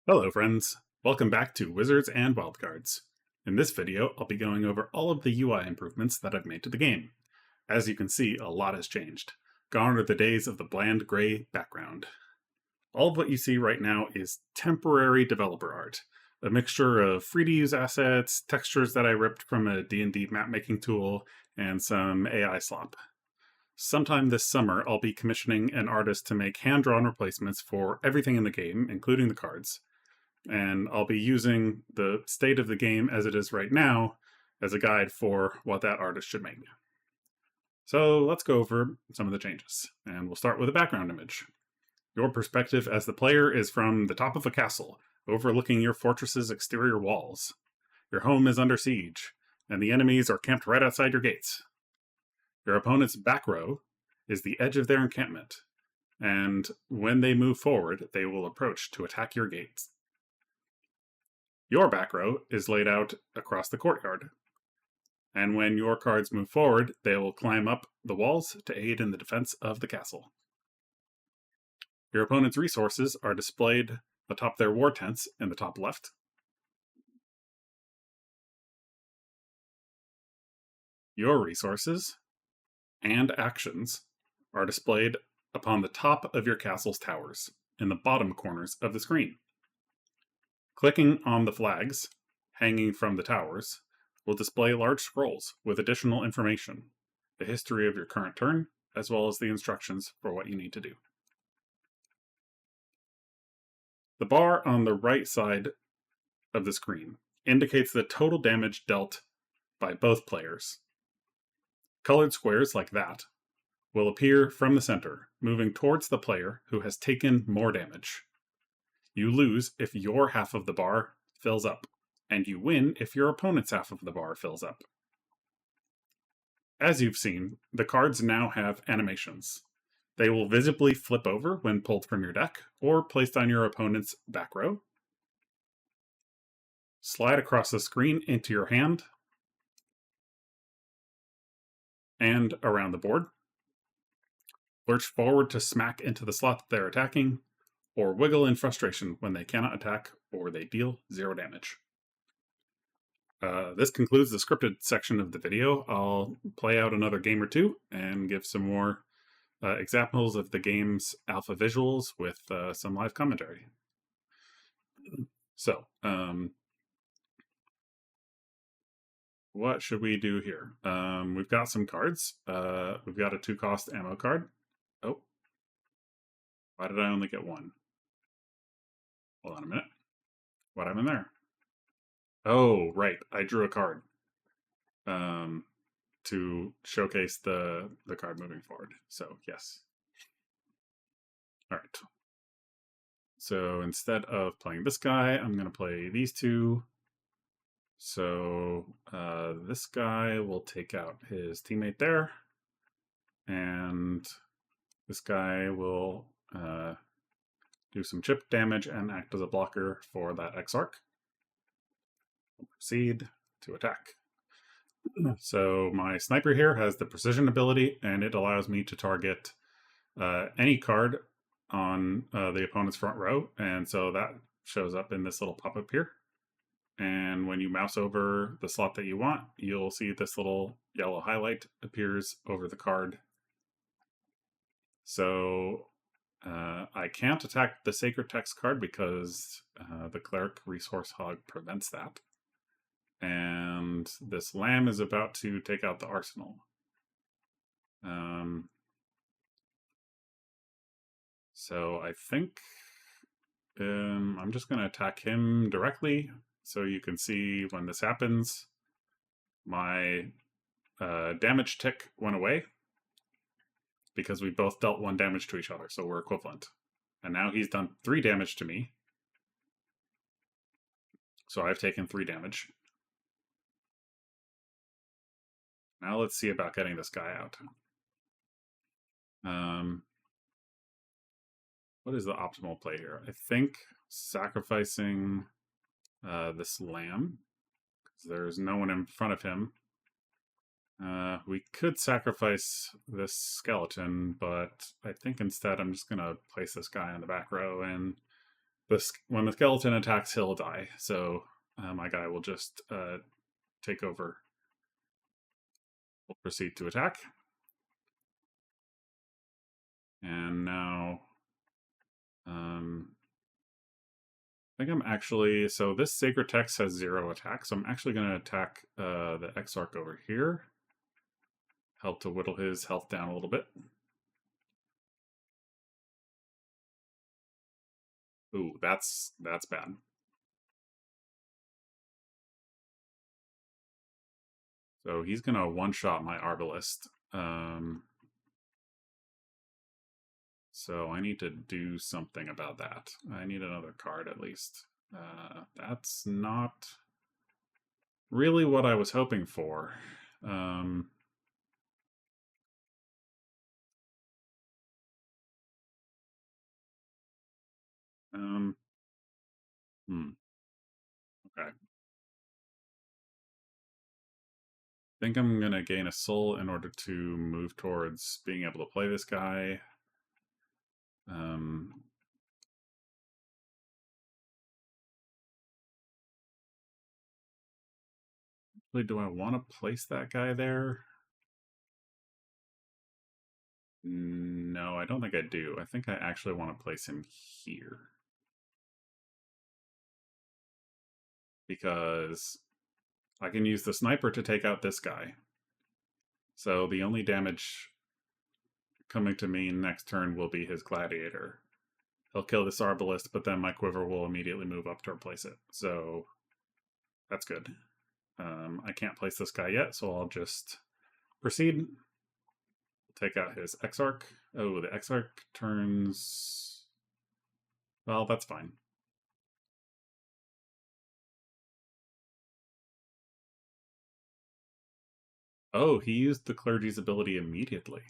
Hello friends, welcome back to Wizards and Wildcards. In this video, I'll be going over all of the UI improvements that I've made to the game. As you can see, a lot has changed. Gone are the days of the bland gray background. All of what you see right now is temporary developer art, a mixture of free-to-use assets, textures that I ripped from a D&D map-making tool, and some AI slop. Sometime this summer, I'll be commissioning an artist to make hand-drawn replacements for everything in the game, including the cards. And I'll be using the state of the game as it is right now as a guide for what that artist should make. So let's go over some of the changes, and we'll start with a background image. Your perspective as the player is from the top of a castle, overlooking your fortress's exterior walls. Your home is under siege, and the enemies are camped right outside your gates. Your opponent's back row is the edge of their encampment, and when they move forward, they will approach to attack your gates. Your back row is laid out across the courtyard, and when your cards move forward, they will climb up the walls to aid in the defense of the castle. Your opponent's resources are displayed atop their war tents in the top left. Your resources and actions are displayed upon the top of your castle's towers in the bottom corners of the screen. Clicking on the flags hanging from the towers will display large scrolls with additional information, the history of your current turn, as well as the instructions for what you need to do. The bar on the right side of the screen indicates the total damage dealt by both players. Colored squares like that will appear from the center, moving towards the player who has taken more damage. You lose if your half of the bar fills up, and you win if your opponent's half of the bar fills up. As you've seen, the cards now have animations. They will visibly flip over when pulled from your deck or placed on your opponent's back row. Slide across the screen into your hand and around the board. Lurch forward to smack into the slot that they're attacking, or wiggle in frustration when they cannot attack or they deal 0 damage. This concludes the scripted section of the video. I'll play out another game or two and give some more examples of the game's alpha visuals with some live commentary. So, what should we do here? We've got some cards. We've got a 2-cost ammo card. Oh, why did I only get one? Hold on a minute. What happened there? Oh, right. I drew a card to showcase the card moving forward. So, yes. All right. So instead of playing this guy, I'm going to play these two. So this guy will take out his teammate there. And this guy will do some chip damage and act as a blocker for that Exarch. We'll proceed to attack. So my sniper here has the precision ability, and it allows me to target any card on the opponent's front row, and so that shows up in this little pop-up here. And when you mouse over the slot that you want, you'll see this little yellow highlight appears over the card. So I can't attack the Sacred Text card because the Cleric Resource Hog prevents that. And this lamb is about to take out the arsenal. So I think I'm just going to attack him directly. So you can see when this happens, my damage tick went away because we both dealt 1 damage to each other, so we're equivalent. And now he's done 3 damage to me. So I've taken 3 damage. Now let's see about getting this guy out. What is the optimal play here? I think sacrificing this lamb, because there's no one in front of him. We could sacrifice this skeleton, but I think instead I'm just going to place this guy on the back row and when the skeleton attacks, he'll die. So my guy will just take over. We'll proceed to attack. And now, I think I'm actually, so this Sacred Text has 0 attack, so I'm actually going to attack the Exarch over here. Help to whittle his health down a little bit. Ooh, that's bad. So he's going to one-shot my Arbalist. So I need to do something about that. I need another card at least. That's not really what I was hoping for. Okay. I think I'm going to gain a soul in order to move towards being able to play this guy. Do I want to place that guy there? No, I don't think I do. I think I actually want to place him here. Because I can use the sniper to take out this guy. So the only damage coming to me next turn will be his gladiator. He'll kill this Arbalist, but then my quiver will immediately move up to replace it. So that's good. I can't place this guy yet, so I'll just proceed. Take out his Exarch. Oh, the Exarch turns... Well, that's fine. Oh, he used the Clergy's ability immediately.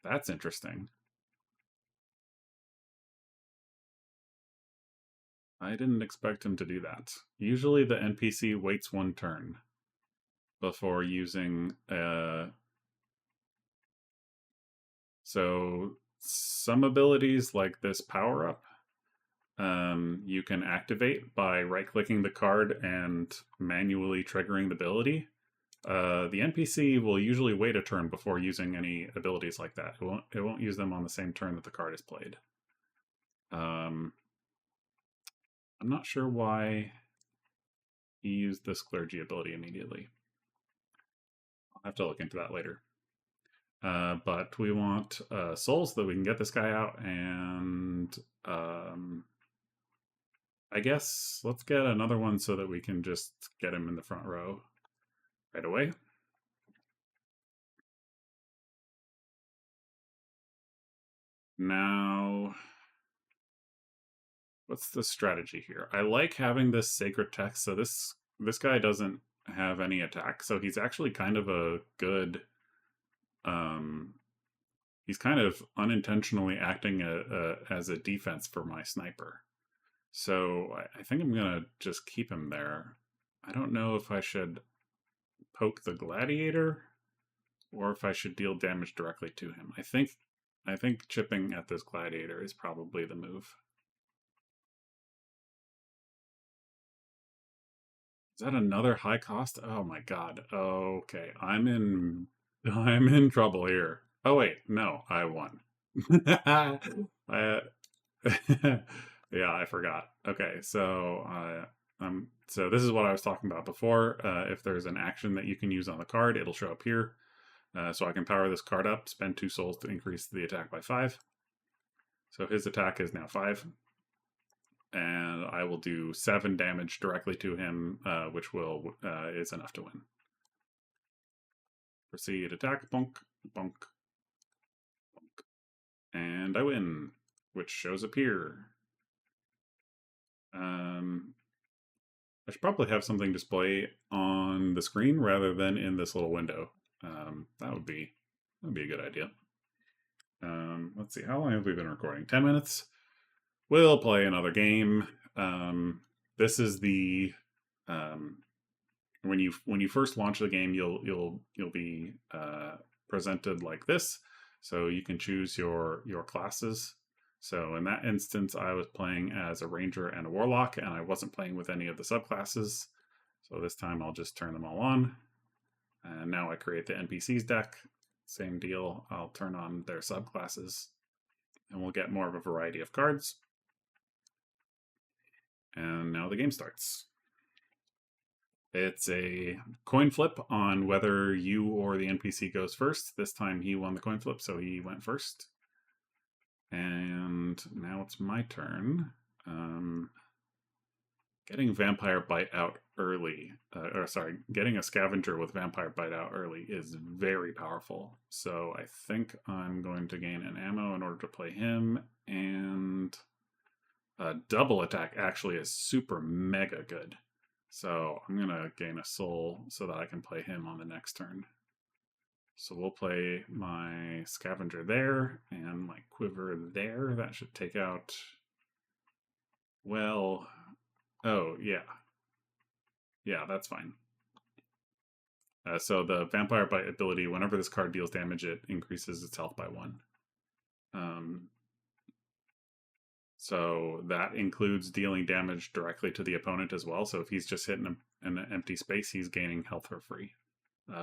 That's interesting. I didn't expect him to do that. Usually the NPC waits 1 turn before using... So some abilities like this power-up, you can activate by right-clicking the card and manually triggering the ability. The NPC will usually wait a turn before using any abilities like that. It won't use them on the same turn that the card is played. I'm not sure why he used this clergy ability immediately. I'll have to look into that later. But we want souls so that we can get this guy out, and I guess let's get another one so that we can just get him in the front row right away. Now, what's the strategy here? I like having this Sacred Text, so this guy doesn't have any attack, so he's actually kind of a good... he's kind of unintentionally acting as a defense for my sniper. So I think I'm going to just keep him there. I don't know if I should poke the gladiator or if I should deal damage directly to him. I think chipping at this gladiator is probably the move. Is that another high cost? Oh my god. Okay, I'm in trouble here. Oh wait, no, I won. Yeah, I forgot. Okay, so so this is what I was talking about before. If there's an action that you can use on the card, it'll show up here. So I can power this card up, spend 2 souls to increase the attack by 5. So his attack is now 5. And I will do 7 damage directly to him, which is enough to win. Proceed, attack, bonk, bonk, bonk. And I win, which shows up here. I should probably have something display on the screen rather than in this little window. That would be a good idea. Let's see, how long have we been recording? 10 minutes. We'll play another game. This is the when you first launch the game, you'll be presented like this. So you can choose your classes. So in that instance, I was playing as a ranger and a warlock, and I wasn't playing with any of the subclasses. So this time I'll just turn them all on. And now I create the NPCs deck. Same deal, I'll turn on their subclasses, and we'll get more of a variety of cards. And now the game starts. It's a coin flip on whether you or the NPC goes first. This time he won the coin flip, so he went first. And now it's my turn. Getting Vampire Bite out early, getting a Scavenger with Vampire Bite out early is very powerful. So I think I'm going to gain an ammo in order to play him, and a double attack actually is super mega good. So I'm going to gain a soul so that I can play him on the next turn. So we'll play my Scavenger there and my Quiver there. That should take out, well, oh, yeah. Yeah, that's fine. So the Vampire Bite ability, whenever this card deals damage, it increases its health by 1. So that includes dealing damage directly to the opponent as well. So if he's just hitting an empty space, he's gaining health for free,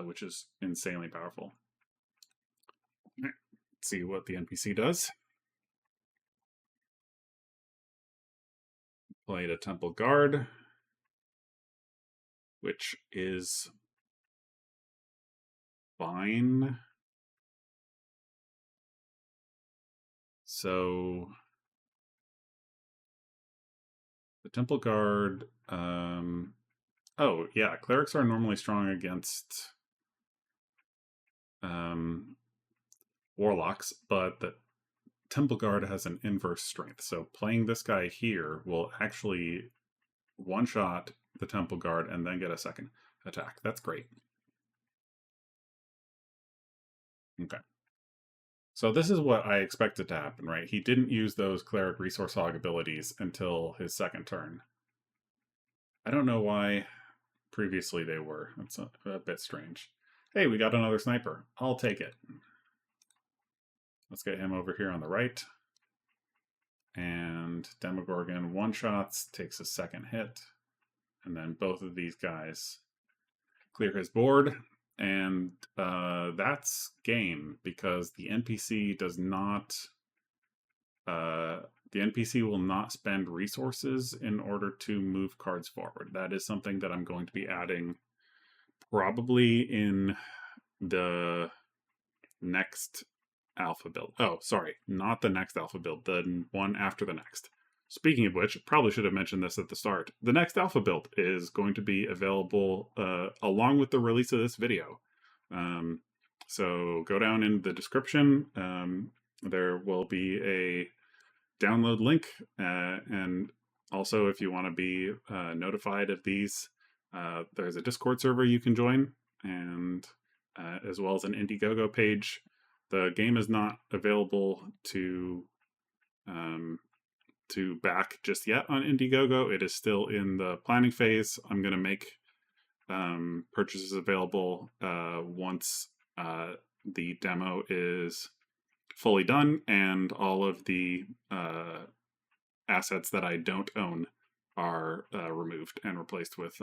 which is insanely powerful. Let's see what the NPC does. Played a Temple Guard, which is fine. So the Temple Guard, oh yeah, clerics are normally strong against warlocks, but the Temple Guard has an inverse strength. So playing this guy here will actually one-shot the Temple Guard and then get a second attack. That's great. Okay. So this is what I expected to happen, right? He didn't use those Cleric Resource Hog abilities until his second turn. I don't know why previously they were. That's a bit strange. Hey, we got another sniper. I'll take it. Let's get him over here on the right. And Demogorgon one-shots, takes a second hit. And then both of these guys clear his board. And that's game, because the NPC does not... the NPC will not spend resources in order to move cards forward. That is something that I'm going to be adding probably in the next alpha build. Oh, sorry, not the next alpha build, the one after the next. Speaking of which, probably should have mentioned this at the start. The next alpha build is going to be available along with the release of this video. So go down in the description. There will be a download link, and also if you want to be notified of these, there's a Discord server you can join, and as well as an Indiegogo page. The game is not available to back just yet on Indiegogo. It is still in the planning phase. I'm going to make purchases available once the demo is fully done and all of the assets that I don't own are removed and replaced with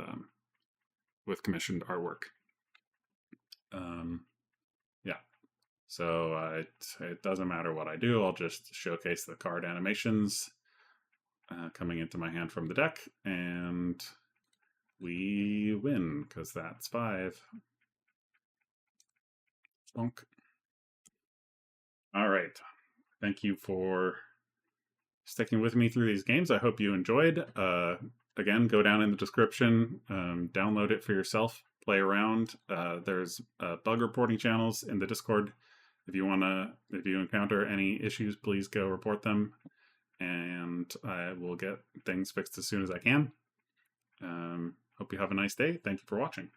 commissioned artwork. Yeah. So it doesn't matter what I do. I'll just showcase the card animations coming into my hand from the deck, and we win, because that's 5. Bonk. All right. Thank you for sticking with me through these games. I hope you enjoyed. Again, go down in the description, download it for yourself, play around. There's bug reporting channels in the Discord. If you encounter any issues, please go report them, and I will get things fixed as soon as I can. Hope you have a nice day. Thank you for watching.